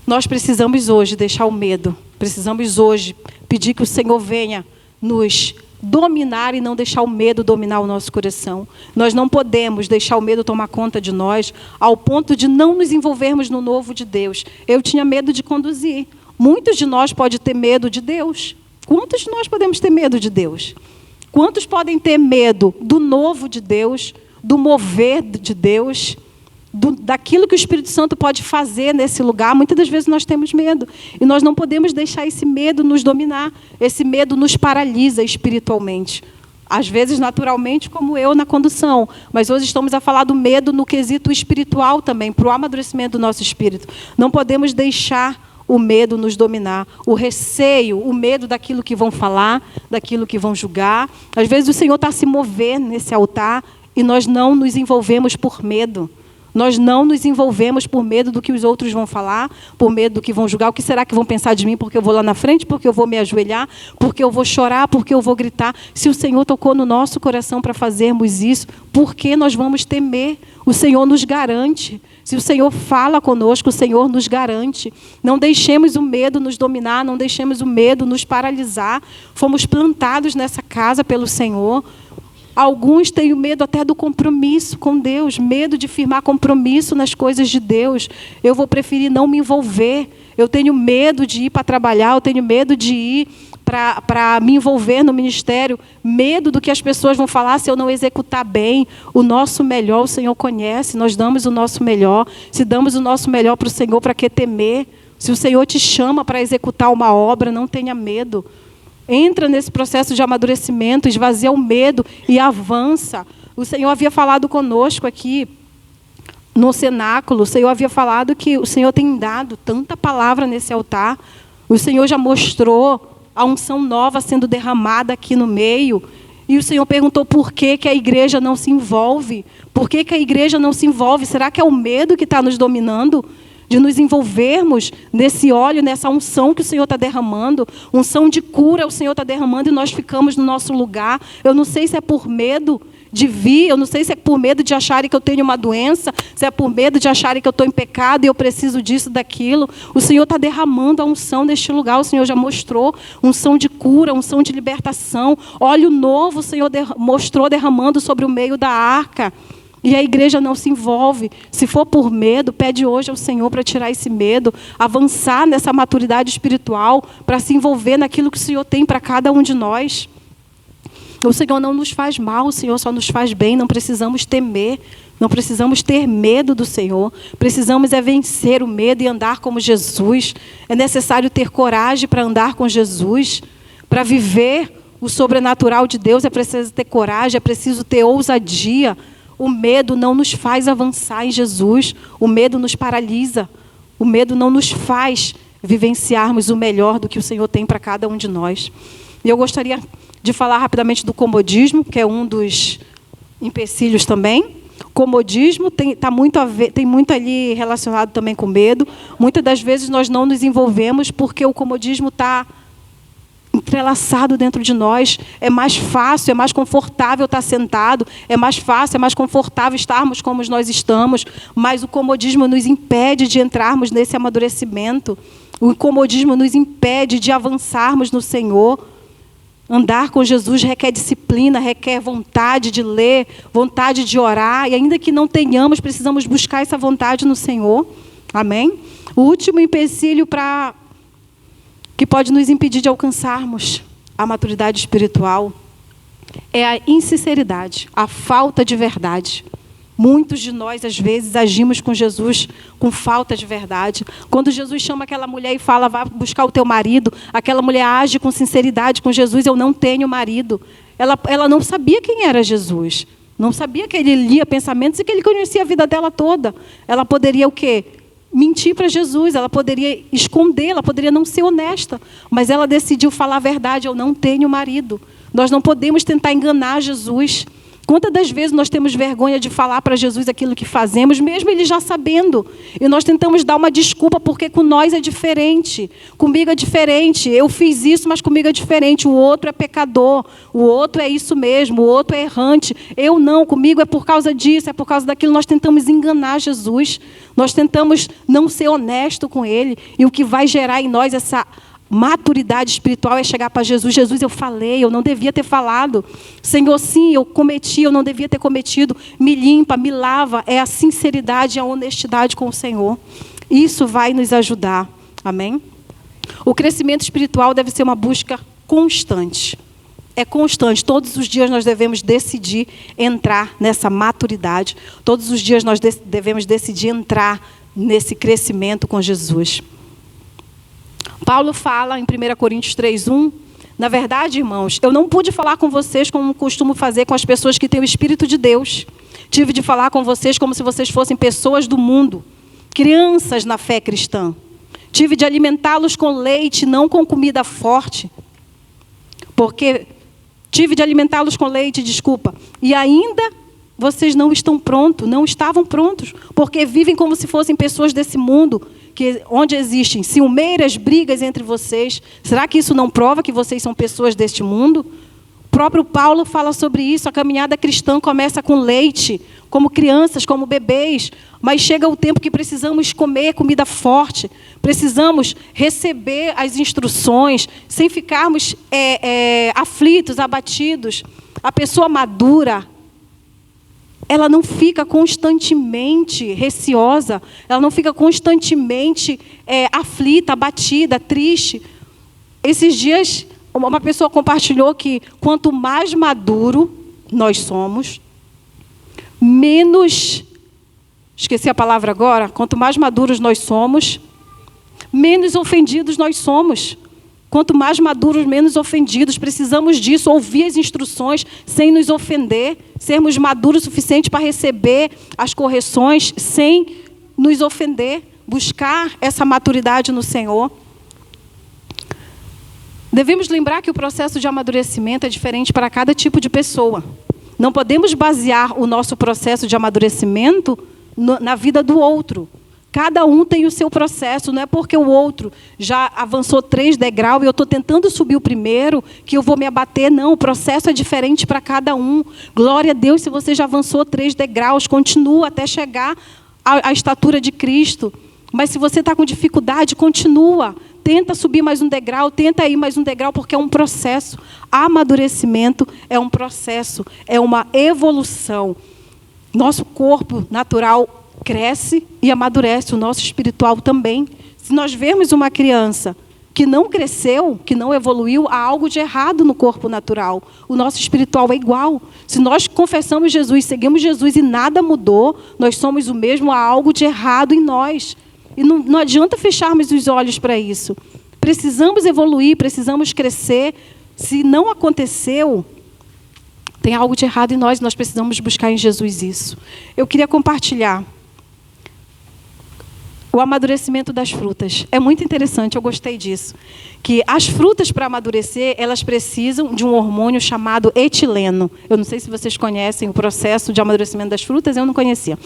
S1: Nós precisamos hoje deixar o medo, precisamos hoje pedir que o Senhor venha nos dominar e não deixar o medo dominar o nosso coração. Nós não podemos deixar o medo tomar conta de nós ao ponto de não nos envolvermos no novo de Deus. Eu tinha medo de conduzir. Muitos de nós podem ter medo de Deus. Quantos de nós podemos ter medo de Deus? Quantos podem ter medo do novo de Deus, do mover de Deus, daquilo que o Espírito Santo pode fazer nesse lugar? Muitas das vezes nós temos medo. E nós não podemos deixar esse medo nos dominar. Esse medo nos paralisa espiritualmente. Às vezes, naturalmente, como eu na condução. Mas hoje estamos a falar do medo no quesito espiritual também, para o amadurecimento do nosso espírito. Não podemos deixar o medo nos dominar. O receio, o medo daquilo que vão falar, daquilo que vão julgar. Às vezes o Senhor está a se mover nesse altar e nós não nos envolvemos por medo. Nós não nos envolvemos por medo do que os outros vão falar, por medo do que vão julgar. O que será que vão pensar de mim porque eu vou lá na frente, porque eu vou me ajoelhar, porque eu vou chorar, porque eu vou gritar? Se o Senhor tocou no nosso coração para fazermos isso, por que nós vamos temer? O Senhor nos garante. Se o Senhor fala conosco, o Senhor nos garante. Não deixemos o medo nos dominar, não deixemos o medo nos paralisar. Fomos plantados nessa casa pelo Senhor. Alguns têm medo até do compromisso com Deus, medo de firmar compromisso nas coisas de Deus. Eu vou preferir não me envolver. Eu tenho medo de ir para trabalhar, eu tenho medo de ir para me envolver no ministério, medo do que as pessoas vão falar se eu não executar bem. O nosso melhor o Senhor conhece, nós damos o nosso melhor. Se damos o nosso melhor para o Senhor, para que temer? Se o Senhor te chama para executar uma obra, não tenha medo. Entra nesse processo de amadurecimento, esvazia o medo e avança. O Senhor havia falado conosco aqui no cenáculo, o Senhor havia falado que o Senhor tem dado tanta palavra nesse altar. O Senhor já mostrou a unção nova sendo derramada aqui no meio. E o Senhor perguntou por que a igreja não se envolve. Por que a igreja não se envolve? Será que é o medo que está nos dominando? De nos envolvermos nesse óleo, nessa unção que o Senhor está derramando. Unção de cura o Senhor está derramando e nós ficamos no nosso lugar. Eu não sei se é por medo de vir, eu não sei se é por medo de acharem que eu tenho uma doença, se é por medo de acharem que eu estou em pecado e eu preciso disso, daquilo. O Senhor está derramando a unção neste lugar, o Senhor já mostrou unção de cura, unção de libertação. Óleo novo o Senhor mostrou derramando sobre o meio da arca. E a igreja não se envolve. Se for por medo, pede hoje ao Senhor para tirar esse medo, avançar nessa maturidade espiritual, para se envolver naquilo que o Senhor tem para cada um de nós. O Senhor não nos faz mal, o Senhor só nos faz bem. Não precisamos temer, não precisamos ter medo do Senhor. Precisamos vencer o medo e andar como Jesus. É necessário ter coragem para andar com Jesus, para viver o sobrenatural de Deus. É preciso ter coragem, é preciso ter ousadia. O medo não nos faz avançar em Jesus. O medo nos paralisa. O medo não nos faz vivenciarmos o melhor do que o Senhor tem para cada um de nós. E eu gostaria de falar rapidamente do comodismo, que é um dos empecilhos também. Comodismo tem muito ali relacionado também com medo. Muitas das vezes nós não nos envolvemos porque o comodismo está entrelaçado dentro de nós. É mais fácil, é mais confortável estar sentado, é mais fácil, é mais confortável estarmos como nós estamos, mas o comodismo nos impede de entrarmos nesse amadurecimento. O comodismo nos impede de avançarmos no Senhor. Andar com Jesus requer disciplina, requer vontade de ler, vontade de orar, e ainda que não tenhamos, precisamos buscar essa vontade no Senhor. Amém? O último empecilho que pode nos impedir de alcançarmos a maturidade espiritual é a insinceridade, a falta de verdade. Muitos de nós, às vezes, agimos com Jesus com falta de verdade. Quando Jesus chama aquela mulher e fala, vá buscar o teu marido, aquela mulher age com sinceridade com Jesus, eu não tenho marido. Ela não sabia quem era Jesus. Não sabia que ele lia pensamentos e que ele conhecia a vida dela toda. Ela poderia o quê? Mentir para Jesus, ela poderia esconder, ela poderia não ser honesta. Mas ela decidiu falar a verdade, eu não tenho marido. Nós não podemos tentar enganar Jesus. Quantas das vezes nós temos vergonha de falar para Jesus aquilo que fazemos, mesmo ele já sabendo. E nós tentamos dar uma desculpa, porque com nós é diferente. Comigo é diferente. Eu fiz isso, mas comigo é diferente. O outro é pecador. O outro é isso mesmo. O outro é errante. Eu não. Comigo é por causa disso, é por causa daquilo. Nós tentamos enganar Jesus. Nós tentamos não ser honesto com Ele. E o que vai gerar em nós essa maturidade espiritual é chegar para Jesus. Jesus, eu falei, eu não devia ter falado. Senhor, sim, eu cometi, eu não devia ter cometido. Me limpa, me lava. É a sinceridade e a honestidade com o Senhor. Isso vai nos ajudar. Amém? O crescimento espiritual deve ser uma busca constante. É constante. Todos os dias nós devemos decidir entrar nessa maturidade. Todos os dias nós devemos decidir entrar nesse crescimento com Jesus. Paulo fala em 1 Coríntios 3:1, na verdade, irmãos, eu não pude falar com vocês como costumo fazer com as pessoas que têm o Espírito de Deus. Tive de falar com vocês como se vocês fossem pessoas do mundo, crianças na fé cristã. Tive de alimentá-los com leite, não com comida forte. Tive de alimentá-los com leite, e ainda vocês não estão prontos, não estavam prontos, porque vivem como se fossem pessoas desse mundo, onde existem ciumeiras, brigas entre vocês. Será que isso não prova que vocês são pessoas deste mundo? próprio Paulo fala sobre isso. A caminhada cristã começa com leite, como crianças, como bebês. Mas chega o tempo que precisamos comer comida forte. Precisamos receber as instruções, sem ficarmos aflitos, abatidos. A pessoa madura, ela não fica constantemente receosa, ela não fica constantemente aflita, abatida, triste. Esses dias, uma pessoa compartilhou que quanto mais maduro nós somos, menos, esqueci a palavra agora, quanto mais maduros nós somos, menos ofendidos nós somos. Quanto mais maduros, menos ofendidos. Precisamos disso, ouvir as instruções sem nos ofender, sermos maduros o suficiente para receber as correções sem nos ofender, buscar essa maturidade no Senhor. Devemos lembrar que o processo de amadurecimento é diferente para cada tipo de pessoa. Não podemos basear o nosso processo de amadurecimento na vida do outro. Cada um tem o seu processo, não é porque o outro já avançou 3 degraus e eu estou tentando subir o primeiro que eu vou me abater. Não, o processo é diferente para cada um. Glória a Deus se você já avançou 3 degraus, continua até chegar à estatura de Cristo. Mas se você está com dificuldade, continua. Tenta subir mais um degrau, tenta ir mais um degrau, porque é um processo. Amadurecimento é um processo, é uma evolução. Nosso corpo natural cresce e amadurece, o nosso espiritual também. Se nós vermos uma criança que não cresceu, que não evoluiu, há algo de errado no corpo natural. O nosso espiritual é igual. Se nós confessamos Jesus, seguimos Jesus e nada mudou, nós somos o mesmo, há algo de errado em nós. E não adianta fecharmos os olhos para isso. Precisamos evoluir, precisamos crescer. Se não aconteceu, tem algo de errado em nós e nós precisamos buscar em Jesus isso. Eu queria compartilhar o amadurecimento das frutas. É muito interessante, eu gostei disso. Que as frutas, para amadurecer, elas precisam de um hormônio chamado etileno. Eu não sei se vocês conhecem o processo de amadurecimento das frutas, eu não conhecia.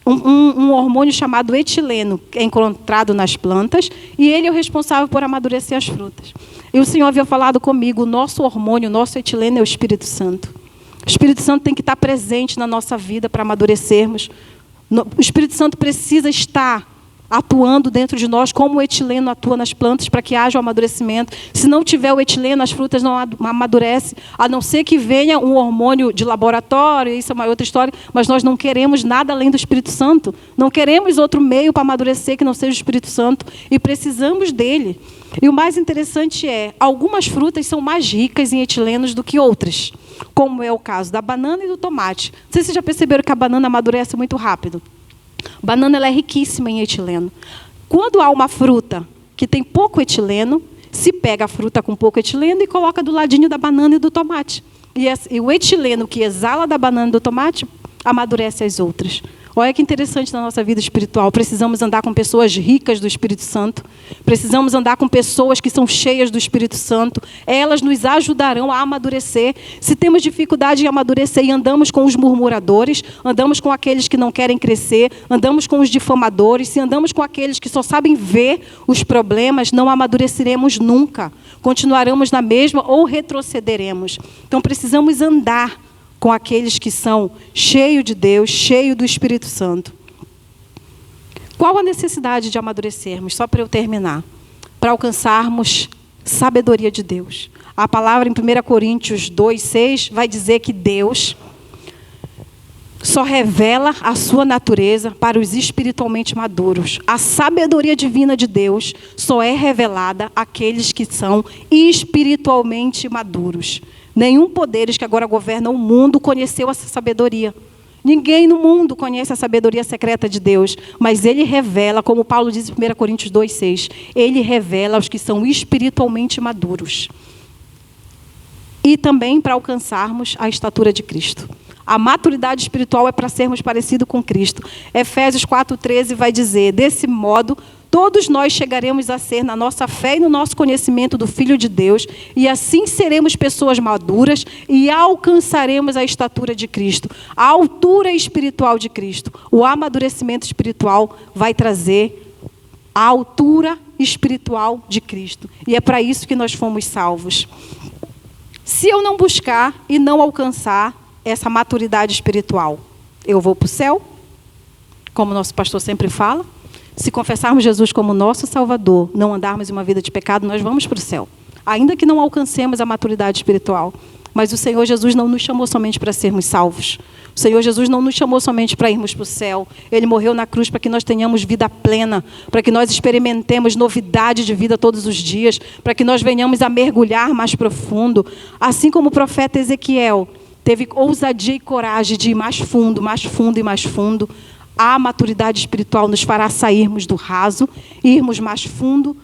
S1: Um hormônio chamado etileno, que é encontrado nas plantas, e ele é o responsável por amadurecer as frutas. E o Senhor havia falado comigo, o nosso hormônio, o nosso etileno é o Espírito Santo. O Espírito Santo tem que estar presente na nossa vida para amadurecermos. O Espírito Santo precisa estar atuando dentro de nós, como o etileno atua nas plantas para que haja o amadurecimento. Se não tiver o etileno, as frutas não amadurecem, a não ser que venha um hormônio de laboratório, isso é uma outra história, mas nós não queremos nada além do Espírito Santo. Não queremos outro meio para amadurecer que não seja o Espírito Santo, e precisamos dele. E o mais interessante é, algumas frutas são mais ricas em etilenos do que outras, como é o caso da banana e do tomate. Não sei se vocês já perceberam que a banana amadurece muito rápido. Banana ela é riquíssima em etileno. Quando há uma fruta que tem pouco etileno, se pega a fruta com pouco etileno e coloca do ladinho da banana e do tomate. E o etileno que exala da banana e do tomate amadurece as outras. Olha que interessante na nossa vida espiritual. Precisamos andar com pessoas ricas do Espírito Santo. Precisamos andar com pessoas que são cheias do Espírito Santo. Elas nos ajudarão a amadurecer. Se temos dificuldade em amadurecer e andamos com os murmuradores, andamos com aqueles que não querem crescer, andamos com os difamadores, se andamos com aqueles que só sabem ver os problemas, não amadureceremos nunca. Continuaremos na mesma ou retrocederemos. Então precisamos andar com aqueles que são cheios de Deus, cheios do Espírito Santo. Qual a necessidade de amadurecermos? Só para eu terminar. Para alcançarmos sabedoria de Deus. A palavra em 1 Coríntios 2:6 vai dizer que Deus só revela a sua natureza para os espiritualmente maduros. A sabedoria divina de Deus só é revelada àqueles que são espiritualmente maduros. Nenhum poderes que agora governa o mundo conheceu essa sabedoria. Ninguém no mundo conhece a sabedoria secreta de Deus, mas ele revela, como Paulo diz em 1 Coríntios 2:6, ele revela aos que são espiritualmente maduros. E também para alcançarmos a estatura de Cristo. A maturidade espiritual é para sermos parecidos com Cristo. Efésios 4:13 vai dizer, desse modo, todos nós chegaremos a ser, na nossa fé e no nosso conhecimento do Filho de Deus, e assim seremos pessoas maduras e alcançaremos a estatura de Cristo, a altura espiritual de Cristo. O amadurecimento espiritual vai trazer a altura espiritual de Cristo. E é para isso que nós fomos salvos. Se eu não buscar e não alcançar essa maturidade espiritual, eu vou para o céu? Como nosso pastor sempre fala, se confessarmos Jesus como nosso Salvador, não andarmos em uma vida de pecado, nós vamos para o céu. Ainda que não alcancemos a maturidade espiritual. Mas o Senhor Jesus não nos chamou somente para sermos salvos. O Senhor Jesus não nos chamou somente para irmos para o céu. Ele morreu na cruz para que nós tenhamos vida plena, para que nós experimentemos novidade de vida todos os dias, para que nós venhamos a mergulhar mais profundo. Assim como o profeta Ezequiel teve ousadia e coragem de ir mais fundo, mais fundo e mais fundo, a maturidade espiritual nos fará sairmos do raso, irmos mais fundo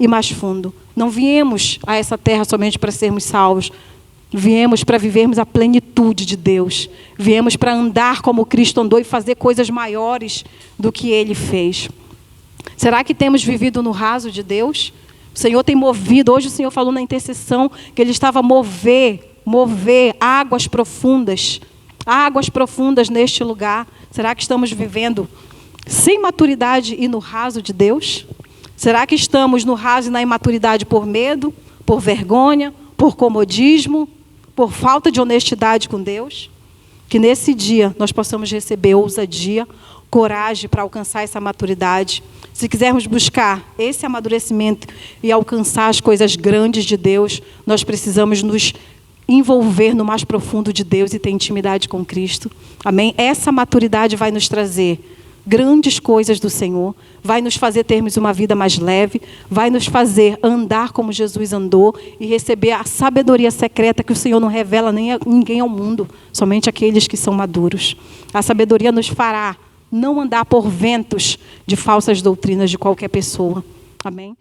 S1: e mais fundo. Não viemos a essa terra somente para sermos salvos. Viemos para vivermos a plenitude de Deus. Viemos para andar como Cristo andou e fazer coisas maiores do que Ele fez. Será que temos vivido no raso de Deus? O Senhor tem movido. Hoje o Senhor falou na intercessão que Ele estava a mover águas profundas neste lugar. Será que estamos vivendo sem maturidade e no raso de Deus? Será que estamos no raso e na imaturidade por medo, por vergonha, por comodismo, por falta de honestidade com Deus? Que nesse dia nós possamos receber ousadia, coragem para alcançar essa maturidade. Se quisermos buscar esse amadurecimento e alcançar as coisas grandes de Deus, nós precisamos nos envolver no mais profundo de Deus e ter intimidade com Cristo. Amém? Essa maturidade vai nos trazer grandes coisas do Senhor, vai nos fazer termos uma vida mais leve, vai nos fazer andar como Jesus andou e receber a sabedoria secreta que o Senhor não revela nem a ninguém ao mundo, somente aqueles que são maduros. A sabedoria nos fará não andar por ventos de falsas doutrinas de qualquer pessoa. Amém?